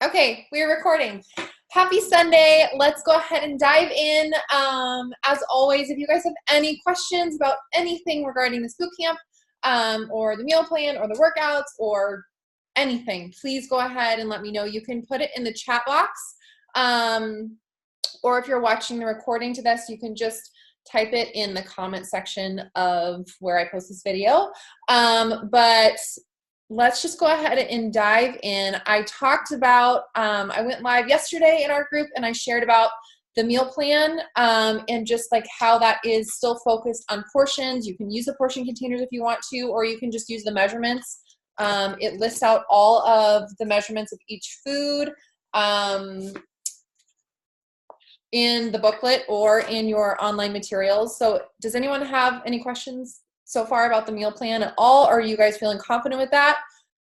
Okay, we're recording. Happy Sunday. Let's go ahead and dive in. As always, if you guys have any questions about anything regarding this boot camp, or the meal plan or the workouts or anything, please go ahead and let me know. You can put it in the chat box. Or if you're watching the recording to this, you can just type it in the comment section of where I post this video. But let's just go ahead and dive in. I talked about, I went live yesterday in our group and I shared about the meal plan and just like how that is still focused on portions. You can use the portion containers if you want to, or you can just use the measurements. It lists out all of the measurements of each food in the booklet or in your online materials. So does anyone have any questions so far about the meal plan at all? Are you guys feeling confident with that?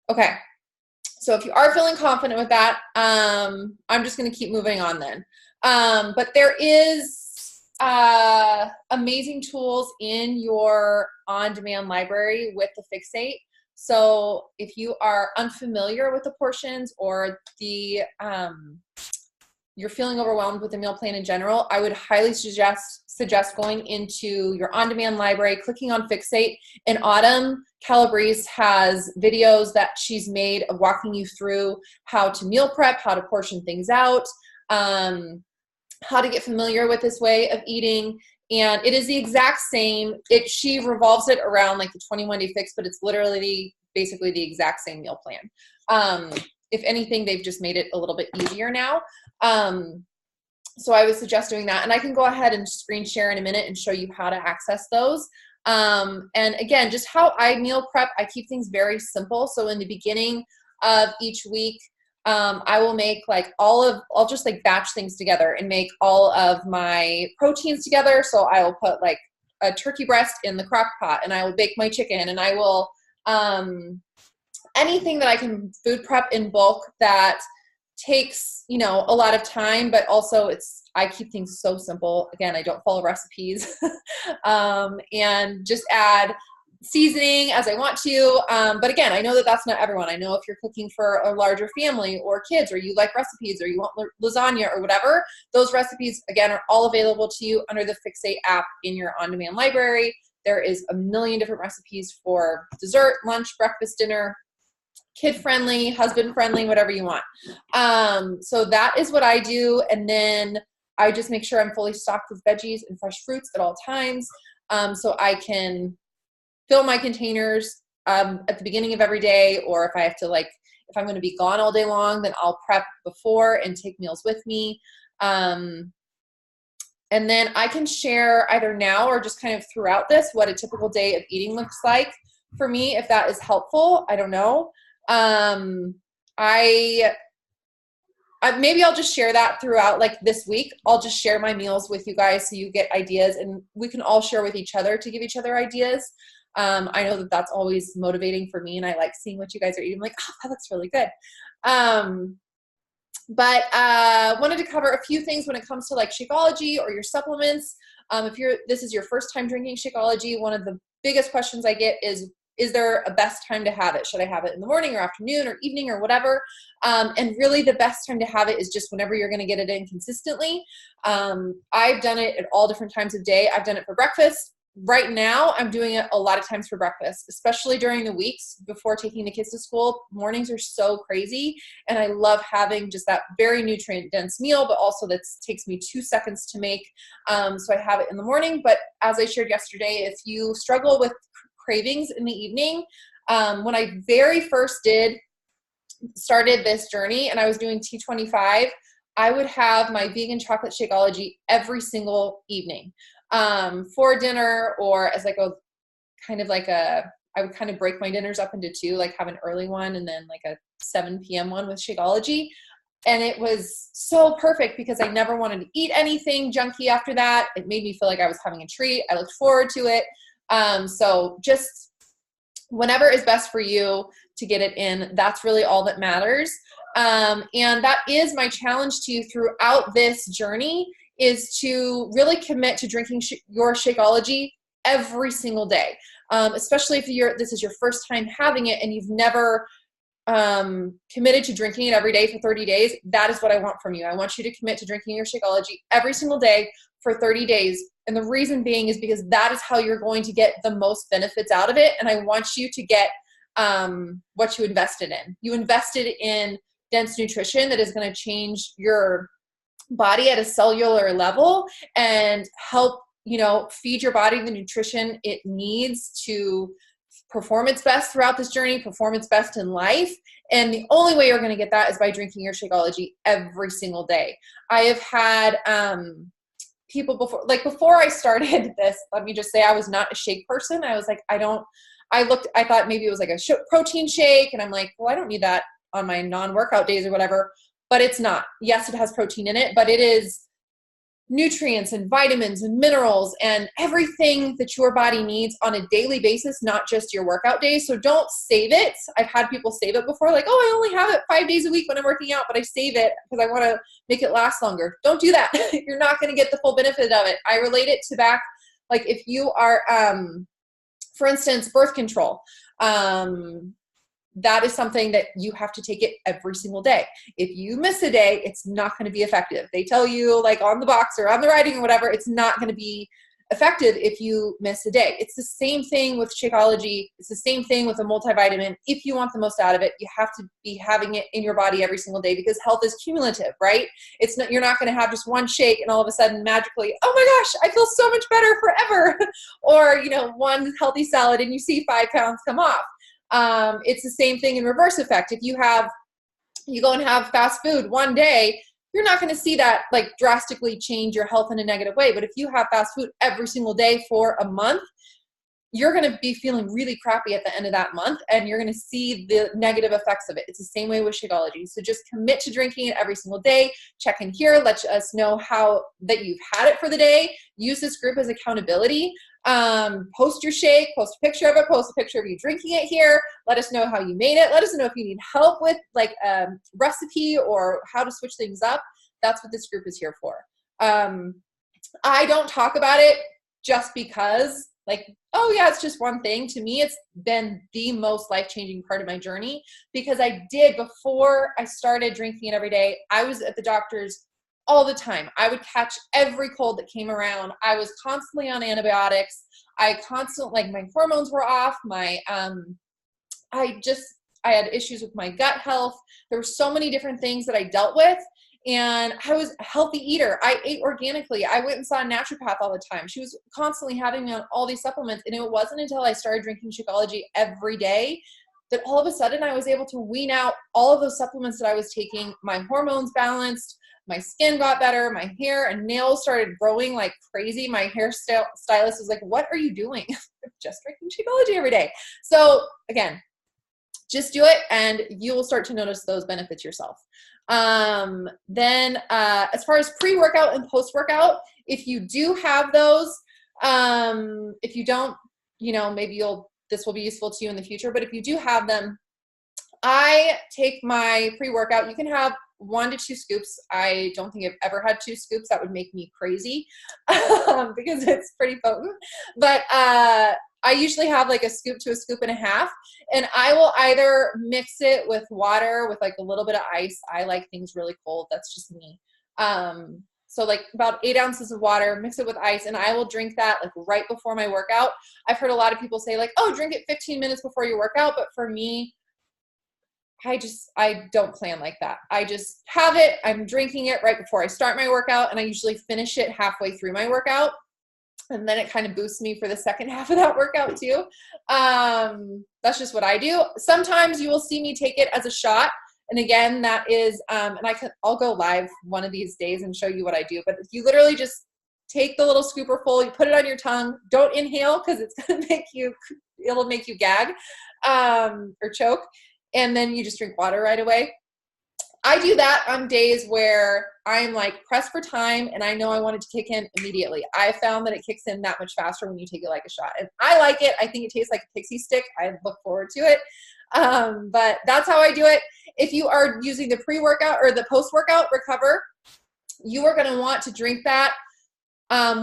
Okay. So if you are feeling confident with that, I'm just going to keep moving on then. But there is amazing tools in your on-demand library with the Fixate. So if you are unfamiliar with the portions or the you're feeling overwhelmed with the meal plan in general, I would highly suggest going into your on-demand library, clicking on Fixate. In Autumn, Calabrese has videos that she's made of walking you through how to meal prep, how to portion things out, how to get familiar with this way of eating. And it is the exact same. She revolves it around like the 21-day fix, but it's literally basically the exact same meal plan. If anything, they've just made it a little bit easier now. So I would suggest doing that. And I can go ahead and screen share in a minute and show you how to access those. And again, just how I meal prep, I keep things very simple. So in the beginning of each week, I will make like I'll just like batch things together and make all of my proteins together. So I will put like a turkey breast in the crock pot and I will bake my chicken and I will, anything that I can food prep in bulk that takes, you know, a lot of time, but also I keep things so simple. Again, I don't follow recipes and just add seasoning as I want to. But again, I know that that's not everyone. I know if you're cooking for a larger family or kids, or you like recipes, or you want lasagna or whatever, those recipes, again, are all available to you under the Fixate app in your on-demand library. There is a million different recipes for dessert, lunch, breakfast, dinner, kid-friendly, husband-friendly, whatever you want. So that is what I do. And then I just make sure I'm fully stocked with veggies and fresh fruits at all times. So I can fill my containers at the beginning of every day, or if I have to if I'm going to be gone all day long, then I'll prep before and take meals with me. And then I can share either now or just kind of throughout this what a typical day of eating looks like for me, if that is helpful. I don't know. Maybe I'll just share that throughout like this week. I'll just share my meals with you guys so you get ideas and we can all share with each other to give each other ideas. I know that that's always motivating for me and I like seeing what you guys are eating. I'm like, oh, that looks really good. But wanted to cover a few things when it comes to like Shakeology or your supplements. If this is your first time drinking Shakeology, one of the biggest questions I get is there a best time to have it? Should I have it in the morning or afternoon or evening or whatever? And really the best time to have it is just whenever you're going to get it in consistently. I've done it at all different times of day. I've done it for breakfast. Right now, I'm doing it a lot of times for breakfast, especially during the weeks before taking the kids to school. Mornings are so crazy, and I love having just that very nutrient-dense meal, but also that takes me 2 seconds to make. So I have it in the morning, but as I shared yesterday, if you struggle with cravings in the evening, when I very first started this journey and I was doing T25, I would have my vegan chocolate Shakeology every single evening for dinner, or as like I would kind of break my dinners up into two, like have an early one and then like a 7 p.m. one with Shakeology. And it was so perfect because I never wanted to eat anything junky after that. It made me feel like I was having a treat. I looked forward to it. So just whenever is best for you to get it in, that's really all that matters. And that is my challenge to you throughout this journey, is to really commit to drinking your Shakeology every single day. Especially if this is your first time having it and you've never committed to drinking it every day for 30 days, that is what I want from you. I want you to commit to drinking your Shakeology every single day for 30 days. And the reason being is because that is how you're going to get the most benefits out of it. And I want you to get what you invested in. You invested in dense nutrition that is going to change your body at a cellular level and help, feed your body the nutrition it needs to perform its best throughout this journey, perform its best in life. And the only way you're going to get that is by drinking your Shakeology every single day. I have had people before I started this, let me just say I was not a shake person. I was like, I thought maybe it was like a protein shake. And I'm like, well, I don't need that on my non-workout days or whatever, but it's not. Yes, it has protein in it, but it is nutrients and vitamins and minerals and everything that your body needs on a daily basis, not just your workout days. So don't save it. I've had people save it before, like, oh, I only have it 5 days a week when I'm working out, but I save it because I want to make it last longer. Don't do that. You're not going to get the full benefit of it. I relate it to back, like if you are, for instance, birth control. That is something that you have to take it every single day. If you miss a day, it's not going to be effective. They tell you like on the box or on the writing or whatever, it's not going to be effective if you miss a day. It's the same thing with Shakeology. It's the same thing with a multivitamin. If you want the most out of it, you have to be having it in your body every single day because health is cumulative, right? It's not, you're not going to have just one shake and all of a sudden magically, oh my gosh, I feel so much better forever. Or, one healthy salad and you see 5 pounds come off. It's the same thing in reverse effect. If you go and have fast food one day, you're not going to see that like drastically change your health in a negative way. But if you have fast food every single day for a month, you're going to be feeling really crappy at the end of that month and you're going to see the negative effects of it. It's the same way with Shakeology. So just commit to drinking it every single day. Check in here. Let us know how that you've had it for the day. Use this group as accountability. Post your shake, post a picture of it, post a picture of you drinking it here. Let us know how you made it. Let us know if you need help with like a recipe or how to switch things up. That's what this group is here for. I don't talk about it just because like, oh yeah, it's just one thing. To me, it's been the most life-changing part of my journey because before I started drinking it every day, I was at the doctor's all the time. I would catch every cold that came around. I was constantly on antibiotics. My hormones were off. I had issues with my gut health. There were so many different things that I dealt with. And I was a healthy eater. I ate organically. I went and saw a naturopath all the time. She was constantly having me on all these supplements. And it wasn't until I started drinking Shakeology every day that all of a sudden I was able to wean out all of those supplements that I was taking. My hormones balanced. My skin got better. My hair and nails started growing like crazy. My stylist was like, what are you doing? Just drinking Shakeology every day. So again, just do it and you will start to notice those benefits yourself. Then as far as pre-workout and post-workout, if you do have those, if you don't, maybe this will be useful to you in the future, but if you do have them, I take my pre-workout. You can have 1 to 2 scoops. I don't think I've ever had 2 scoops. That would make me crazy because it's pretty potent. But I usually have like a scoop to a scoop and a half, and I will either mix it with water with like a little bit of ice. I like things really cold. That's just me. So like about 8 ounces of water, mix it with ice, and I will drink that like right before my workout. I've heard a lot of people say like, oh, drink it 15 minutes before your workout. But for me, I don't plan like that. I just have it. I'm drinking it right before I start my workout, and I usually finish it halfway through my workout. And then it kind of boosts me for the second half of that workout too. That's just what I do. Sometimes you will see me take it as a shot. And again, that is, and I'll go live one of these days and show you what I do. But if you literally just take the little scooper full, you put it on your tongue, don't inhale because it's going to it'll make you gag or choke. And then you just drink water right away. I do that on days where I'm like pressed for time and I know I want it to kick in immediately. I found that it kicks in that much faster when you take it like a shot. And I like it. I think it tastes like a pixie stick. I look forward to it. But that's how I do it. If you are using the pre-workout or the post-workout recover, you are going to want to drink that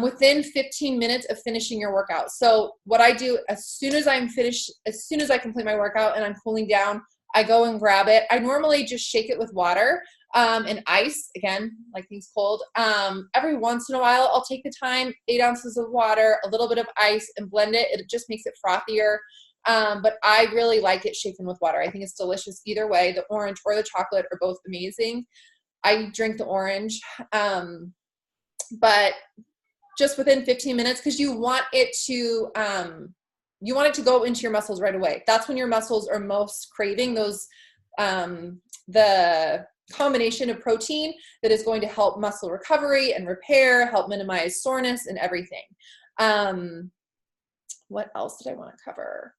within 15 minutes of finishing your workout. So what I do as soon as I complete my workout and I'm cooling down, I go and grab it. I normally just shake it with water and ice, again, like things cold. Every once in a while, I'll take the time, 8 ounces of water, a little bit of ice, and blend it. It just makes it frothier. But I really like it shaken with water. I think it's delicious either way. The orange or the chocolate are both amazing. I drink the orange, but just within 15 minutes, because you want it to go into your muscles right away. That's when your muscles are most craving those, the combination of protein that is going to help muscle recovery and repair, help minimize soreness and everything. What else did I want to cover?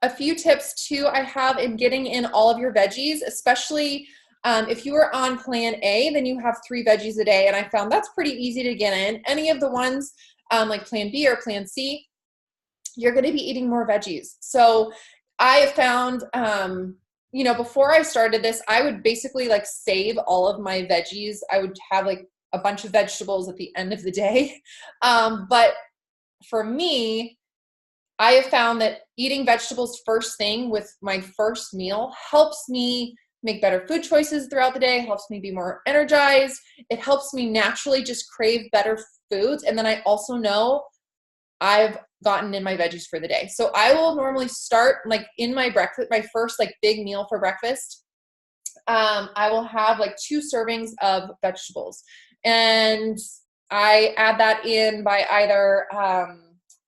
A few tips too I have in getting in all of your veggies, especially if you are on plan A, then you have 3 veggies a day. And I found that's pretty easy to get in. Any of the ones like plan B or plan C, you're going to be eating more veggies. So I have found, you know, before I started this, I would basically like save all of my veggies. I would have like a bunch of vegetables at the end of the day. But for me, I have found that eating vegetables first thing with my first meal helps me make better food choices throughout the day, helps me be more energized. It helps me naturally just crave better foods. And then I also know I've gotten in my veggies for the day. So I will normally start like in my breakfast, my first like big meal for breakfast. I will have like 2 servings of vegetables, and I add that in by either,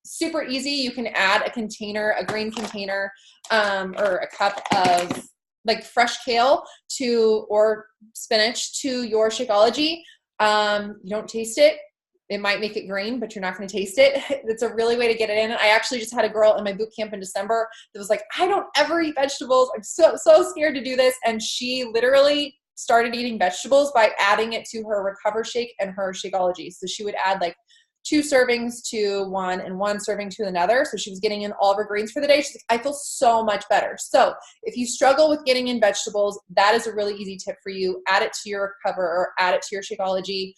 super easy. You can add a container, a green container, or a cup of like fresh kale or spinach to your Shakeology. You don't taste it. It might make it green, but you're not going to taste it. It's a really way to get it in. I actually just had a girl in my boot camp in December that was like, I don't ever eat vegetables. I'm so scared to do this. And she literally started eating vegetables by adding it to her Recover Shake and her Shakeology. So she would add like 2 servings to one and 1 serving to another. So she was getting in all of her greens for the day. She's like, I feel so much better. So if you struggle with getting in vegetables, that is a really easy tip for you. Add it to your Recover or add it to your Shakeology.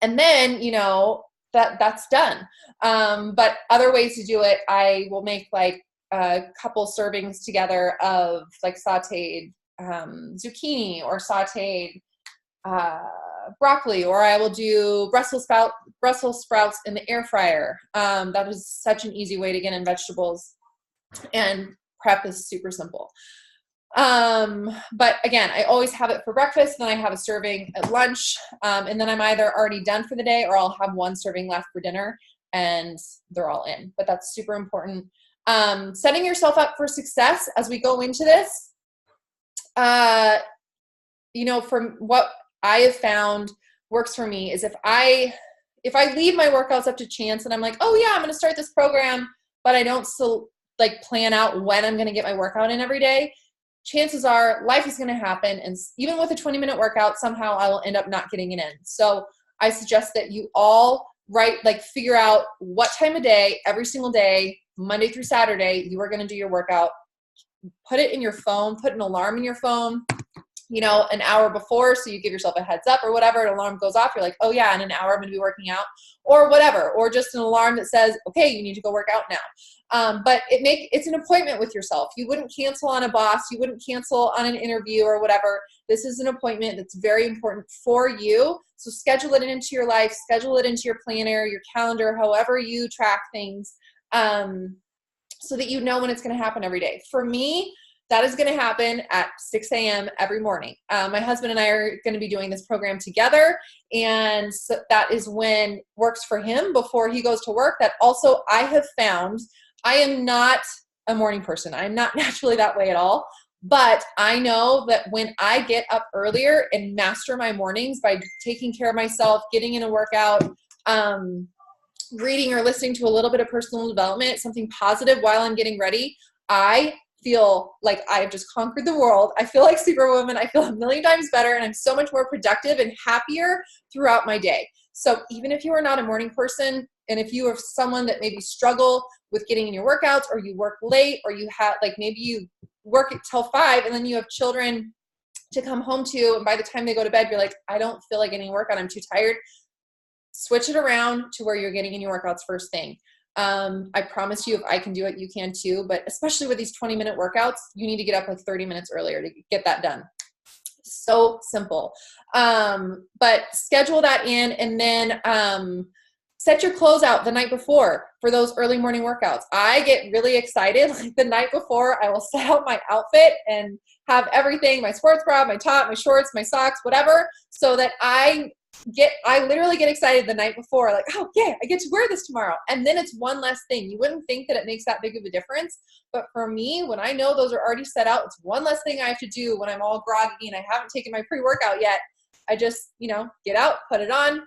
And then, you know, that's done. But other ways to do it, I will make like a couple servings together of like sauteed zucchini or sauteed broccoli, or I will do Brussels sprouts in the air fryer. That is such an easy way to get in vegetables, and prep is super simple. But again, I always have it for breakfast, then I have a serving at lunch, and then I'm either already done for the day or I'll have 1 serving left for dinner, and they're all in. But that's super important. Setting yourself up for success as we go into this, you know, from what I have found works for me is if I leave my workouts up to chance and I'm like, oh yeah, I'm going to start this program, but I don't still like plan out when I'm going to get my workout in every day, chances are life is going to happen. And even with a 20-minute workout, somehow I will end up not getting it in. So I suggest that you all figure out what time of day, every single day, Monday through Saturday, you are going to do your workout. Put it in your phone, put an alarm in your phone, you know, an hour before, so you give yourself a heads up or whatever. An alarm goes off, you're like, oh yeah, in an hour I'm going to be working out, or whatever, or just an alarm that says, okay, you need to go work out now. But it's an appointment with yourself. You wouldn't cancel on a boss. You wouldn't cancel on an interview or whatever. This is an appointment that's very important for you. So schedule it into your life, schedule it into your planner, your calendar, however you track things, so that you know when it's going to happen every day. For me, that is going to happen at 6 a.m. every morning. My husband and I are going to be doing this program together, and so that is when works for him before he goes to work. That also I have found, I am not a morning person. I'm not naturally that way at all, but I know that when I get up earlier and master my mornings by taking care of myself, getting in a workout, reading or listening to a little bit of personal development, something positive while I'm getting ready, I feel like I have just conquered the world. I feel like Superwoman. I feel a million times better, and I'm so much more productive and happier throughout my day. So even if you are not a morning person, and if you are someone that maybe struggle with getting in your workouts, or you work late, or you have maybe you work till 5 and then you have children to come home to, and by the time they go to bed, you're like, I don't feel like getting a workout. I'm too tired. Switch it around to where you're getting in your workouts first thing. I promise you, if I can do it, you can too. But especially with these 20-minute workouts, you need to get up like 30 minutes earlier to get that done. So simple. But schedule that in, and then set your clothes out the night before for those early morning workouts. I get really excited like the night before. I will set out my outfit and have everything, my sports bra, my top, my shorts, my socks, whatever, so that I literally get excited the night before, like, oh yeah, I get to wear this tomorrow. And then it's one less thing. You wouldn't think that it makes that big of a difference. But for me, when I know those are already set out, it's one less thing I have to do when I'm all groggy and I haven't taken my pre-workout yet. I just, get out, put it on,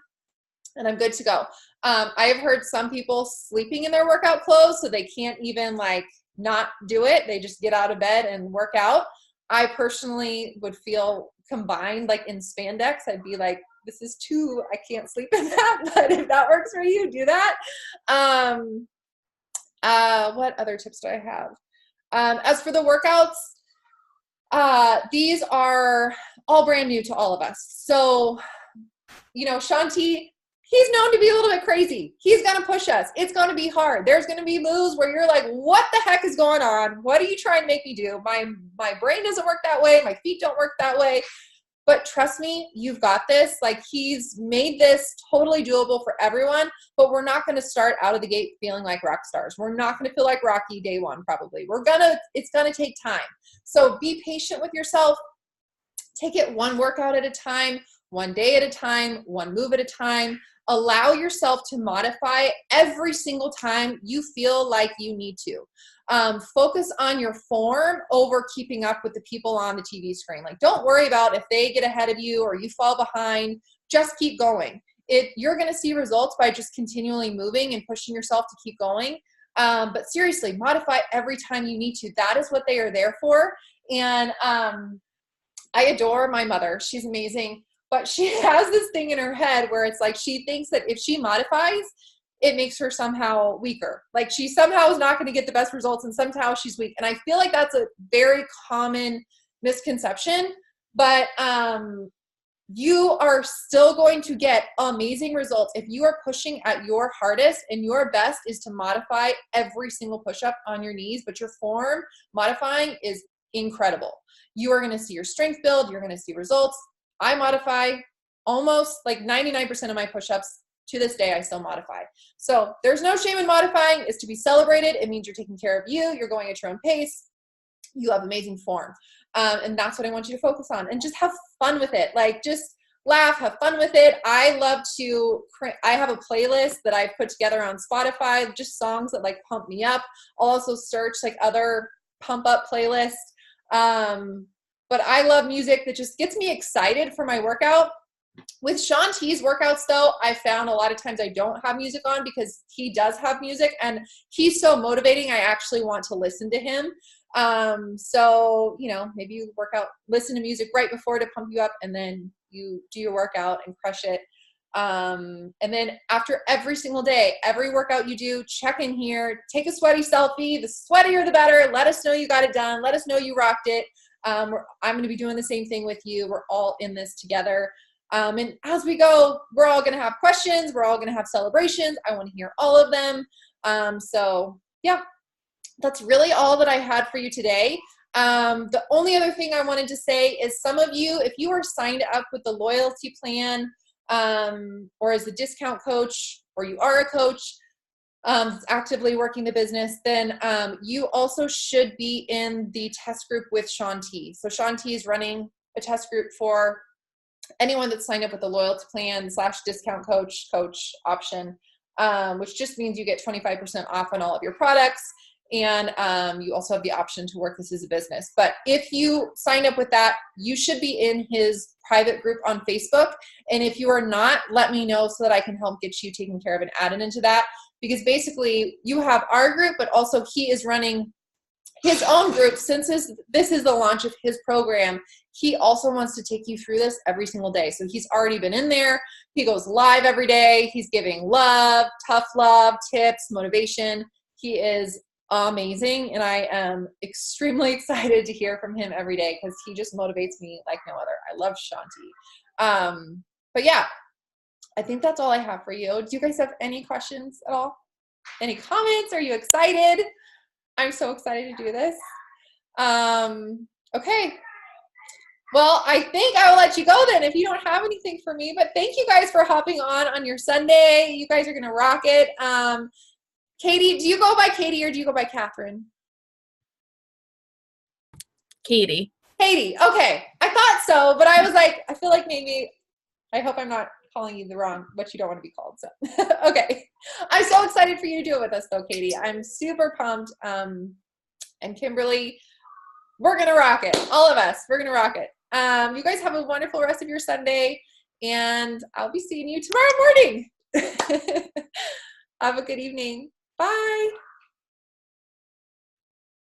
and I'm good to go. I have heard some people sleeping in their workout clothes, so they can't even not do it. They just get out of bed and work out. I personally would feel combined in spandex. I'd be like, this is too, I can't sleep in that. But if that works for you, do that. What other tips do I have? As for the workouts, these are all brand new to all of us. So, Shanti, he's known to be a little bit crazy. He's going to push us. It's going to be hard. There's going to be moves where you're like, what the heck is going on? What are you trying to make me do? My brain doesn't work that way. My feet don't work that way. But trust me, you've got this. He's made this totally doable for everyone, but we're not going to start out of the gate feeling like rock stars. We're not going to feel like Rocky day one, probably. It's going to take time. So be patient with yourself. Take it one workout at a time, one day at a time, one move at a time. Allow yourself to modify every single time you feel like you need to. Focus on your form over keeping up with the people on the TV screen. Don't worry about if they get ahead of you or you fall behind. Just keep going. You're going to see results by just continually moving and pushing yourself to keep going. But seriously, modify every time you need to. That is what they are there for. And I adore my mother. She's amazing. But she has this thing in her head where it's she thinks that if she modifies, it makes her somehow weaker. She somehow is not going to get the best results and somehow she's weak. And I feel like that's a very common misconception. But you are still going to get amazing results if you are pushing at your hardest, and your best is to modify every single push-up on your knees. But your form modifying is incredible. You are going to see your strength build. You're going to see results. I modify almost 99% of my push-ups to this day. I still modify. So there's no shame in modifying. It's to be celebrated. It means you're taking care of you. You're going at your own pace. You have amazing form. And that's what I want you to focus on, and just have fun with it. Just laugh, have fun with it. I have a playlist that I've put together on Spotify, just songs that pump me up. I'll also search other pump up playlists. But I love music that just gets me excited for my workout. With Shanti's workouts, though, I found a lot of times I don't have music on because he does have music, and he's so motivating. I actually want to listen to him. So, maybe you work out, listen to music right before to pump you up, and then you do your workout and crush it. And then after every single day, every workout you do, check in here, take a sweaty selfie. The sweatier, the better. Let us know you got it done. Let us know you rocked it. I'm going to be doing the same thing with you. We're all in this together. And as we go, we're all going to have questions. We're all going to have celebrations. I want to hear all of them. So yeah, that's really all that I had for you today. The only other thing I wanted to say is some of you, if you are signed up with the loyalty plan, or as a discount coach, or you are a coach, actively working the business, then you also should be in the test group with Shanti. So Shanti is running a test group for anyone that's signed up with the loyalty plan / discount coach option, which just means you get 25% off on all of your products. And you also have the option to work this as a business. But if you sign up with that, you should be in his private group on Facebook. And if you are not, let me know so that I can help get you taken care of and added into that. Because basically you have our group, but also he is running his own group. Since this is the launch of his program, he also wants to take you through this every single day. So he's already been in there. He goes live every day. He's giving love, tough love, tips, motivation. He is amazing, and I am extremely excited to hear from him every day because he just motivates me like no other. I love Shanti. But yeah, I think that's all I have for you. Do you guys have any questions at all? Any comments? Are you excited? I'm so excited to do this. Okay. Well, I think I will let you go then if you don't have anything for me, but thank you guys for hopping on your Sunday. You guys are going to rock it. Katie, do you go by Katie or do you go by Catherine? Katie. Katie. Okay. I thought so, but I was like, I feel like maybe, I hope I'm not calling you the wrong, what you don't want to be called. So, okay. I'm so excited for you to do it with us though, Katie. I'm super pumped. And Kimberly, we're going to rock it. All of us, we're going to rock it. You guys have a wonderful rest of your Sunday, and I'll be seeing you tomorrow morning. Have a good evening. Bye.